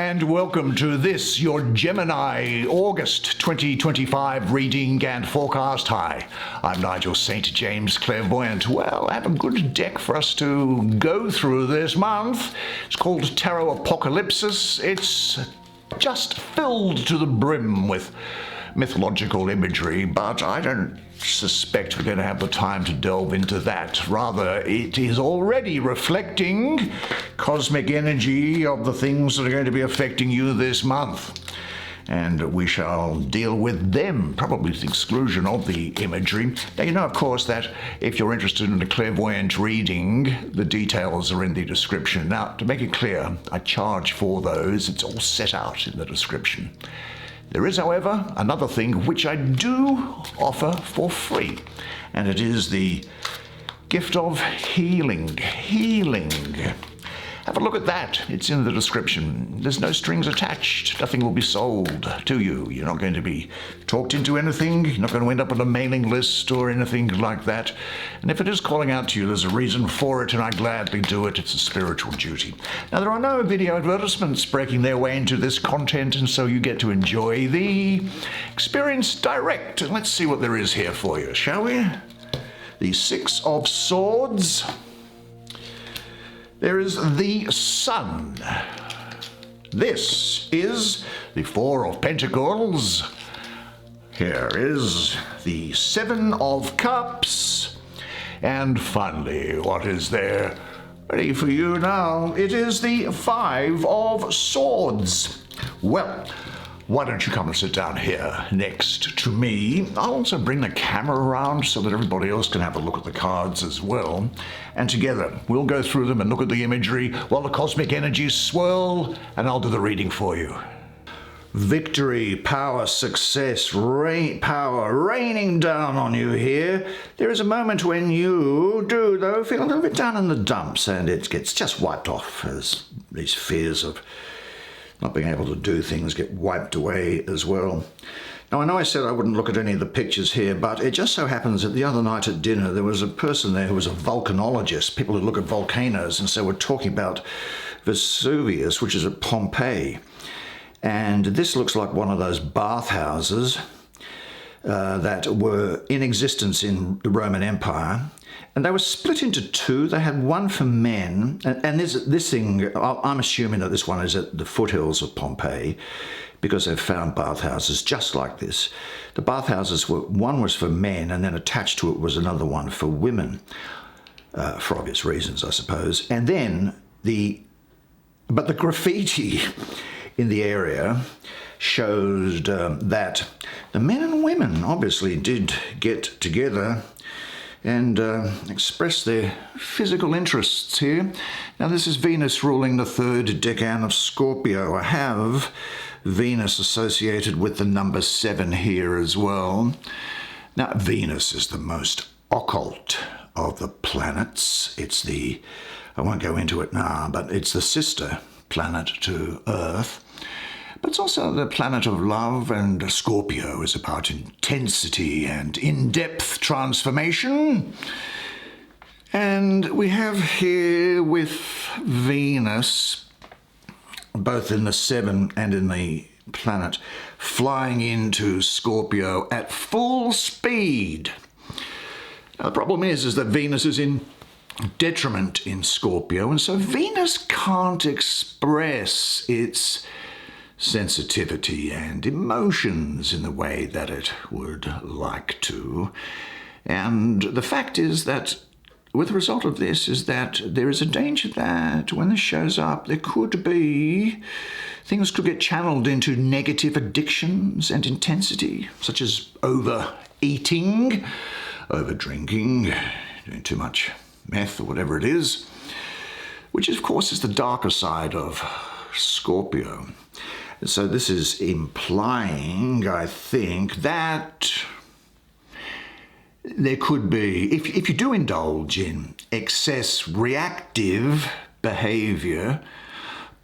and welcome to this, your Gemini August 2025 reading and forecast. Hi, I'm Nigel Saint James, Clairvoyant. Well, I have a good deck for us to go through this month. It's called Tarot Apocalypsis. It's just filled to the brim with mythological imagery, but I don't suspect we're going to have the time to delve into that. Rather, it is already reflecting cosmic energy of the things that are going to be affecting you this month. And we shall deal with them, probably to the exclusion of the imagery. Now, you know, of course, that if you're interested in a clairvoyant reading, the details are in the description. Now, to make it clear, I charge for those. It's all set out in the description. There is, however, another thing which I do offer for free, and it is the gift of healing. Have a look at that. It's in the description. There's no strings attached. Nothing will be sold to you. You're not going to be talked into anything. You're not going to end up on a mailing list or anything like that. And if it is calling out to you, there's a reason for it, and I gladly do it. It's a spiritual duty. Now, there are no video advertisements breaking their way into this content, and so you get to enjoy the experience direct. And let's see what there is here for you, shall we? The Six of Swords. There is the Sun. This is the Four of Pentacles. Here is the Seven of Cups. And finally, what is there ready for you now? It is the Five of Swords. Well, why don't you come and sit down here next to me? I'll also bring the camera around so that everybody else can have a look at the cards as well. And together, we'll go through them and look at the imagery while the cosmic energies swirl, and I'll do the reading for you. Victory, power, success, power raining down on you here. There is a moment when you do, though, feel a little bit down in the dumps, and it gets just wiped off as these fears of not being able to do things get wiped away as well. Now, I know I said I wouldn't look at any of the pictures here, but it just so happens that the other night at dinner, there was a person there who was a volcanologist, people who look at volcanoes, and so we're talking about Vesuvius, which is at Pompeii. And this looks like one of those bathhouses that were in existence in the Roman Empire. And they were split into two. They had one for men, and this thing, I'm assuming that this one is at the foothills of Pompeii, because they've found bathhouses just like this. The bathhouses were, one was for men, and then attached to it was another one for women, for obvious reasons, I suppose. And then but the graffiti in the area showed that the men and women obviously did get together and express their physical interests here. Now, this is Venus ruling the third decan of Scorpio. I have Venus associated with the number 7 here as well. Now, Venus is the most occult of the planets. I won't go into it now, but it's the sister planet to Earth. But it's also the planet of love, and Scorpio is about intensity and in-depth transformation. And we have here with Venus, both in the 7 and in the planet, flying into Scorpio at full speed. Now, the problem is that Venus is in detriment in Scorpio, and so Venus can't express its sensitivity and emotions in the way that it would like to. And the fact is that with the result of this is that there is a danger that when this shows up, things could get channeled into negative addictions and intensity, such as overeating, overdrinking, doing too much meth or whatever it is, which of course is the darker side of Scorpio. So this is implying, I think, that there could be, if you do indulge in excess reactive behavior,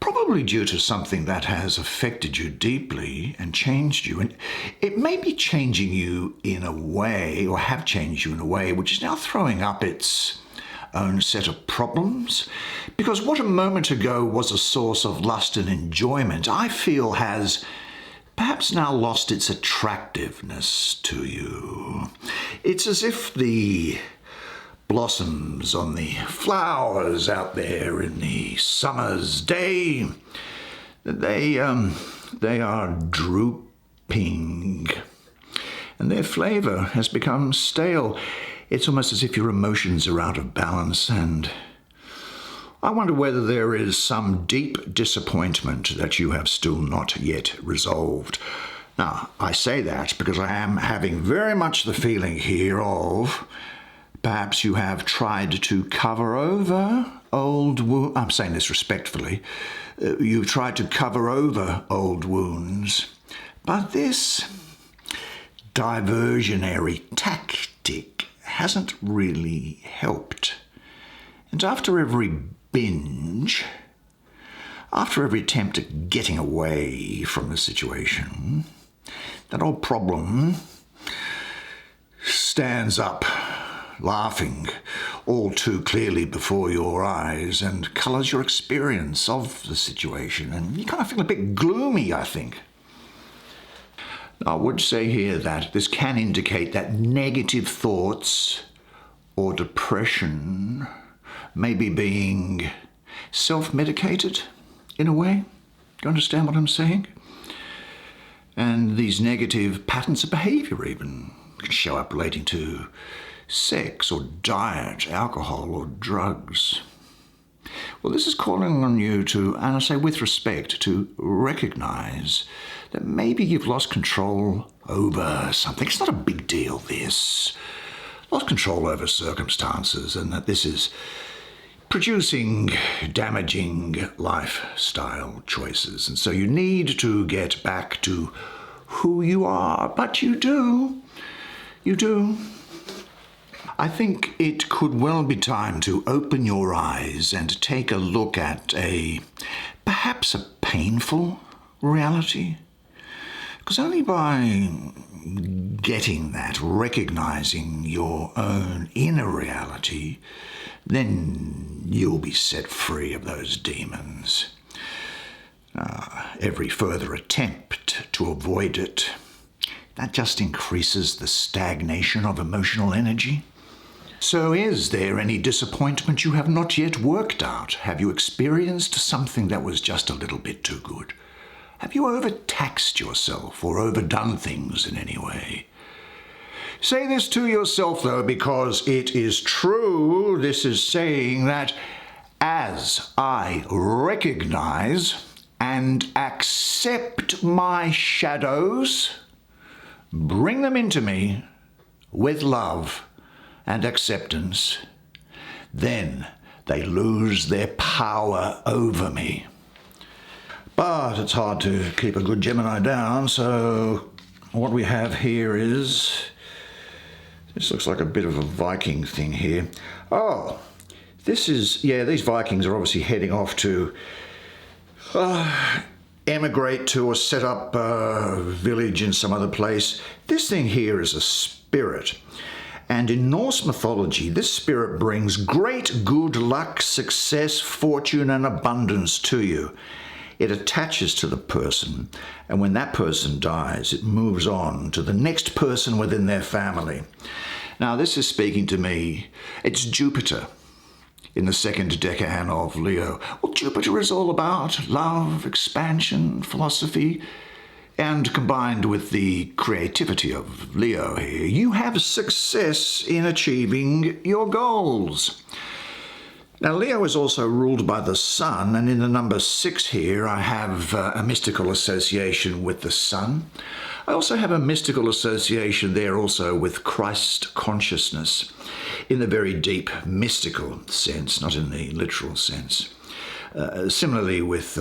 probably due to something that has affected you deeply and changed you. And it may be changing you in a way, or have changed you in a way, which is now throwing up its own set of problems. Because what a moment ago was a source of lust and enjoyment, I feel has perhaps now lost its attractiveness to you. It's as if the blossoms on the flowers out there in the summer's day, they are drooping, and their flavour has become stale. It's almost as if your emotions are out of balance, and I wonder whether there is some deep disappointment that you have still not yet resolved. Now, I say that because I am having very much the feeling here of perhaps you have tried to cover over old wounds. I'm saying this respectfully. You've tried to cover over old wounds, but this diversionary tactic hasn't really helped. And after every binge, after every attempt at getting away from the situation, that old problem stands up, laughing all too clearly before your eyes and colours your experience of the situation, and you kind of feel a bit gloomy, I think. I would say here that this can indicate that negative thoughts or depression may be being self-medicated in a way. Do you understand what I'm saying? And these negative patterns of behaviour even can show up relating to sex or diet, alcohol or drugs. Well, this is calling on you to, and I say with respect, to recognise that maybe you've lost control over something. It's not a big deal, this. Lost control over circumstances, and that this is producing damaging lifestyle choices. And so you need to get back to who you are, but you do. You do. I think it could well be time to open your eyes and take a look at perhaps a painful reality. Because only by getting that, recognizing your own inner reality, then you'll be set free of those demons. Every further attempt to avoid it, that just increases the stagnation of emotional energy. So is there any disappointment you have not yet worked out? Have you experienced something that was just a little bit too good? Have you overtaxed yourself or overdone things in any way? Say this to yourself, though, because it is true. This is saying that as I recognize and accept my shadows, bring them into me with love and acceptance, then they lose their power over me. But it's hard to keep a good Gemini down, so what we have here is, this looks like a bit of a Viking thing here. Oh, this is, these Vikings are obviously heading off to emigrate to or set up a village in some other place. This thing here is a spirit. And in Norse mythology, this spirit brings great good luck, success, fortune, and abundance to you. It attaches to the person, and when that person dies, it moves on to the next person within their family. Now, this is speaking to me. It's Jupiter in the second decan of Leo. Well, Jupiter is all about love, expansion, philosophy, and combined with the creativity of Leo here, you have success in achieving your goals. Now, Leo is also ruled by the sun, and in the number 6 here, I have a mystical association with the sun. I also have a mystical association there also with Christ consciousness, in the very deep mystical sense, not in the literal sense. Similarly with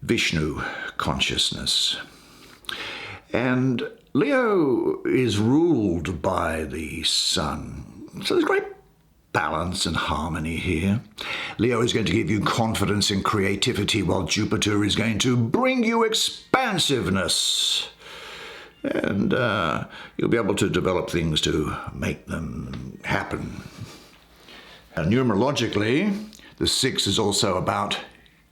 Vishnu consciousness. And Leo is ruled by the sun. So there's great balance and harmony here. Leo is going to give you confidence and creativity, while Jupiter is going to bring you expansiveness. And you'll be able to develop things to make them happen. Numerologically, the 6 is also about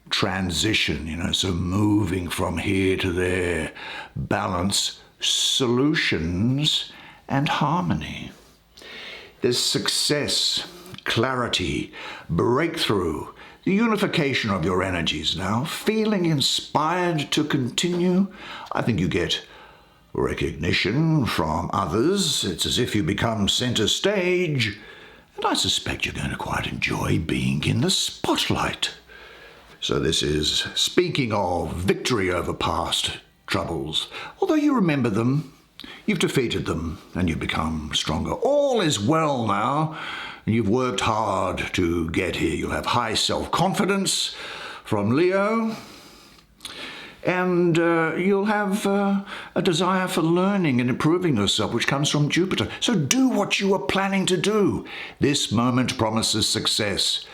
transition, so moving from here to there, balance, solutions, and harmony. There's success, clarity, breakthrough, the unification of your energies now, feeling inspired to continue. I think you get recognition from others. It's as if you become center stage, and I suspect you're going to quite enjoy being in the spotlight. So this is speaking of victory over past troubles. Although you remember them, you've defeated them, and you've become stronger. All is well now, and you've worked hard to get here. You'll have high self-confidence from Leo, and you'll have a desire for learning and improving yourself, which comes from Jupiter. So do what you are planning to do. This moment promises success.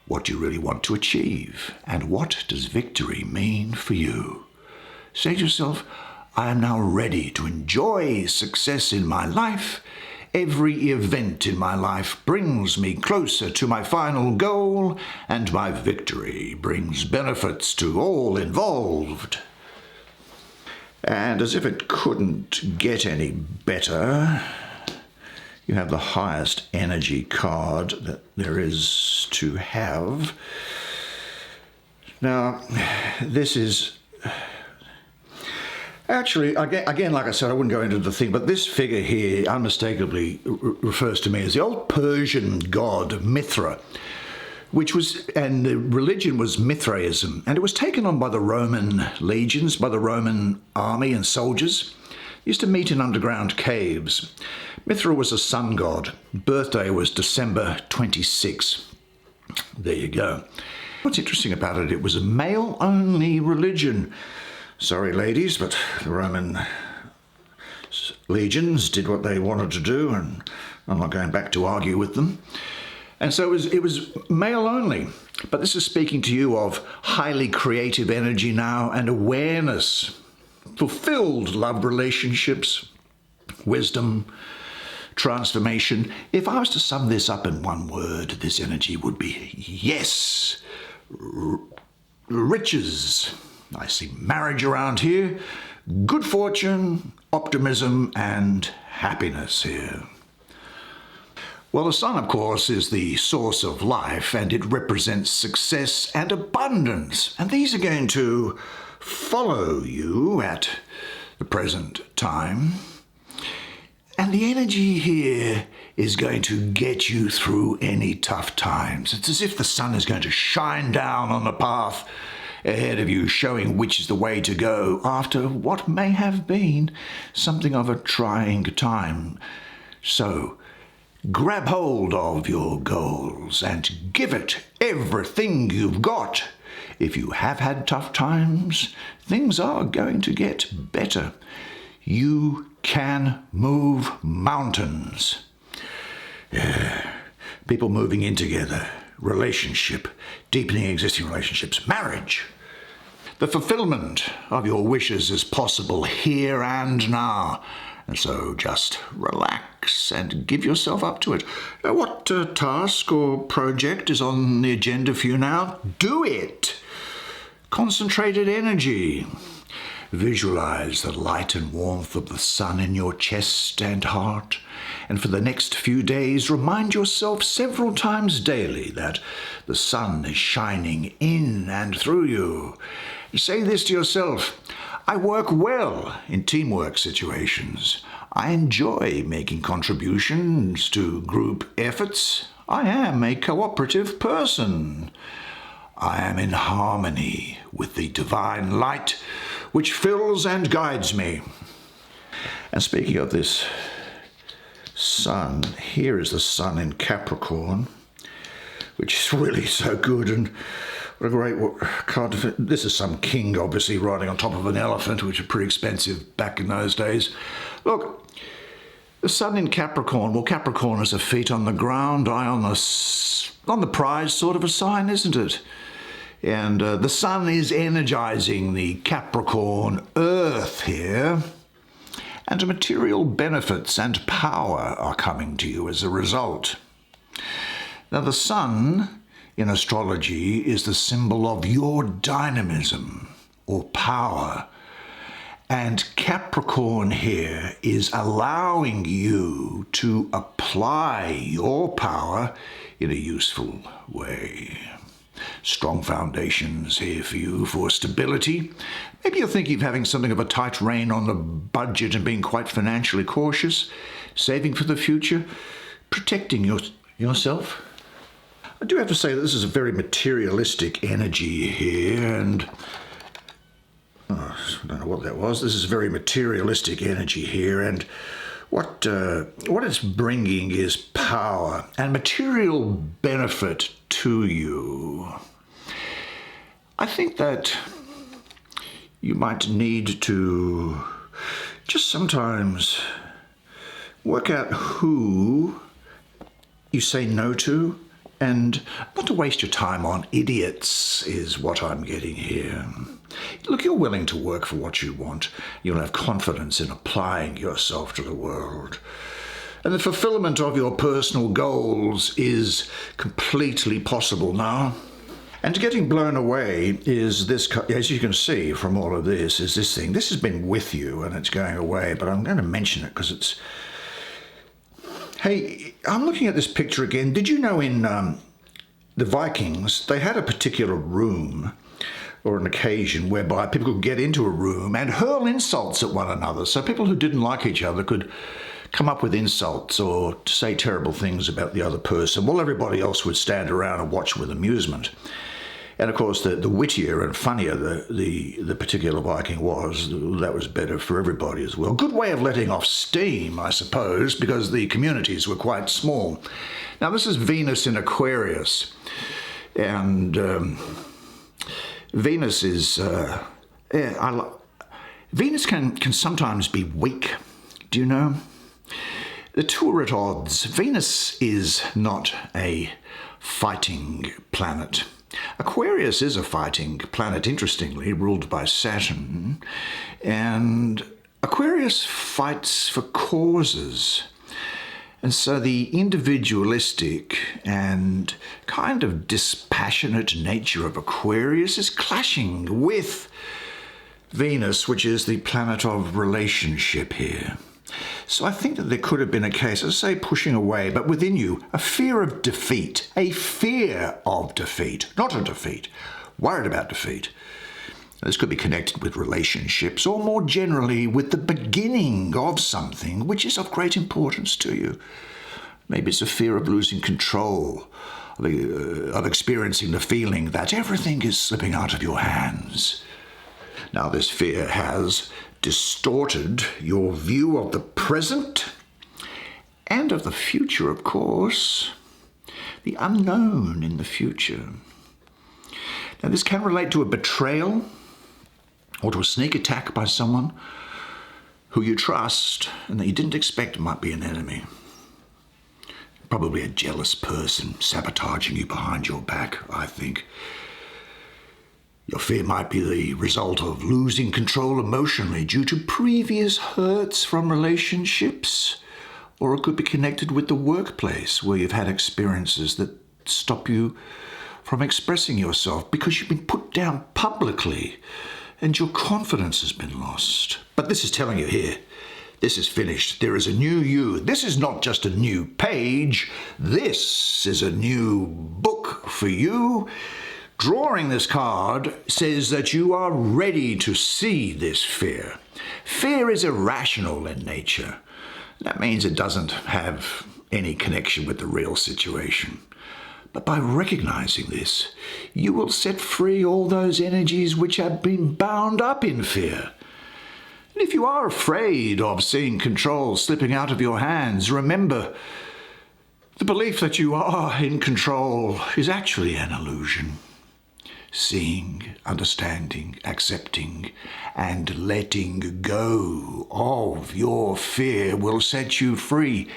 What do you really want to achieve? And what does victory mean for you? Say to yourself, I am now ready to enjoy success in my life. Every event in my life brings me closer to my final goal, and my victory brings benefits to all involved. And as if it couldn't get any better, you have the highest energy card that there is to have. Now, this is actually, again, like I said, I wouldn't go into the thing, but this figure here unmistakably refers to me as the old Persian god Mithra, and the religion was Mithraism, and it was taken on by the Roman legions, by the Roman army and soldiers. They used to meet in underground caves. Mithra was a sun god. Birthday was December 26. There you go. What's interesting about it, it was a male-only religion. Sorry, ladies, but the Roman legions did what they wanted to do, and I'm not going back to argue with them. And so it was male only. But this is speaking to you of highly creative energy now and awareness, fulfilled love relationships, wisdom, transformation. If I was to sum this up in one word, this energy would be yes. Riches. I see marriage around here, good fortune, optimism, and happiness here. Well, the sun, of course, is the source of life, and it represents success and abundance. And these are going to follow you at the present time. And the energy here is going to get you through any tough times. It's as if the sun is going to shine down on the path ahead of you, showing which is the way to go after what may have been something of a trying time. So, grab hold of your goals and give it everything you've got. If you have had tough times, things are going to get better. You can move mountains. People moving in together, relationship, deepening existing relationships, marriage. The fulfillment of your wishes is possible here and now. And so just relax and give yourself up to it. What task or project is on the agenda for you now? Do it. Concentrated energy. Visualize the light and warmth of the sun in your chest and heart. And for the next few days, remind yourself several times daily that the sun is shining in and through you. Say this to yourself: I work well in teamwork situations. I enjoy making contributions to group efforts. I am a cooperative person. I am in harmony with the divine light which fills and guides me. And speaking of this sun, here is the sun in Capricorn, which is really so good. And what a great card. This is some king, obviously, riding on top of an elephant, which are pretty expensive back in those days. Look, the sun in Capricorn. Well, Capricorn is a feet on the ground, eye on the prize sort of a sign, isn't it? And the sun is energizing the Capricorn earth here. And material benefits and power are coming to you as a result. Now, the sun in astrology is the symbol of your dynamism or power. And Capricorn here is allowing you to apply your power in a useful way. Strong foundations here for you for stability. Maybe you're thinking of having something of a tight rein on the budget and being quite financially cautious, saving for the future, protecting yourself. I do have to say that this is a very materialistic energy here, and I don't know what that was. This is very materialistic energy here, and what it's bringing is power and material benefit to you. I think that you might need to just sometimes work out who you say no to, and not to waste your time on idiots is what I'm getting here. Look, you're willing to work for what you want. You'll have confidence in applying yourself to the world. And the fulfillment of your personal goals is completely possible now. And getting blown away is this, as you can see from all of this, is this thing. This has been with you and it's going away, but I'm going to mention it because it's... Hey, I'm looking at this picture again. Did you know in the Vikings, they had a particular room or an occasion whereby people could get into a room and hurl insults at one another. So people who didn't like each other could come up with insults or say terrible things about the other person, while everybody else would stand around and watch with amusement. And of course, the wittier and funnier the particular Viking was, that was better for everybody as well. Good way of letting off steam, I suppose, because the communities were quite small. Now, this is Venus in Aquarius, and Venus is... Venus can sometimes be weak, do you know? The two are at odds. Venus is not a fighting planet. Aquarius is a fighting planet, interestingly, ruled by Saturn, and Aquarius fights for causes. And so the individualistic and kind of dispassionate nature of Aquarius is clashing with Venus, which is the planet of relationship here. So I think that there could have been a case, I say pushing away, but within you, a fear of defeat, not a defeat, worried about defeat. This could be connected with relationships or more generally with the beginning of something which is of great importance to you. Maybe it's a fear of losing control, of experiencing the feeling that everything is slipping out of your hands. Now, this fear has distorted your view of the present and of the future, of course, the unknown in the future. Now, this can relate to a betrayal or to a sneak attack by someone who you trust and that you didn't expect might be an enemy. Probably a jealous person sabotaging you behind your back, I think. Your fear might be the result of losing control emotionally due to previous hurts from relationships, or it could be connected with the workplace where you've had experiences that stop you from expressing yourself because you've been put down publicly and your confidence has been lost. But this is telling you here, this is finished. There is a new you. This is not just a new page. This is a new book for you. Drawing this card says that you are ready to see this fear. Fear is irrational in nature. That means it doesn't have any connection with the real situation. But by recognizing this, you will set free all those energies which have been bound up in fear. And if you are afraid of seeing control slipping out of your hands, remember, the belief that you are in control is actually an illusion. Seeing, understanding, accepting, and letting go of your fear will set you free.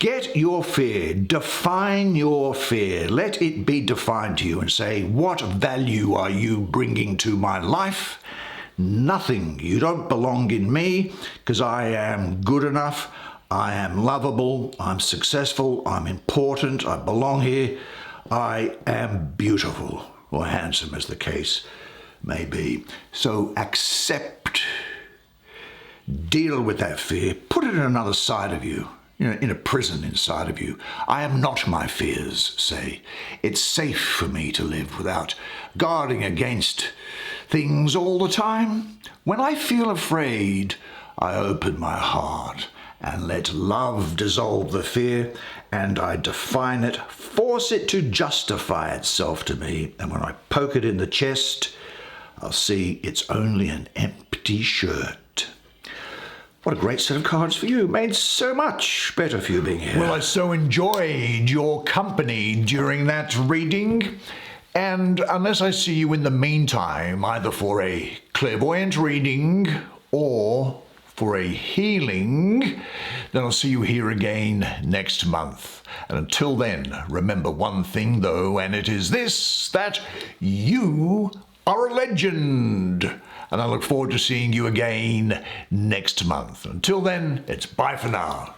Get your fear, define your fear, let it be defined to you and say, what value are you bringing to my life? Nothing. You don't belong in me because I am good enough. I am lovable, I'm successful, I'm important, I belong here, I am beautiful, or handsome as the case may be. So accept, deal with that fear, put it in another side of you, in a prison inside of you. I am not my fears, say. It's safe for me to live without guarding against things all the time. When I feel afraid, I open my heart and let love dissolve the fear, and I define it, force it to justify itself to me. And when I poke it in the chest, I'll see it's only an empty shirt. What a great set of cards for you. Made so much better for you being here. Well, I so enjoyed your company during that reading. And unless I see you in the meantime, either for a clairvoyant reading or for a healing, then I'll see you here again next month. And until then, remember one thing though, and it is this, that you are a legend. And I look forward to seeing you again next month. Until then, it's bye for now.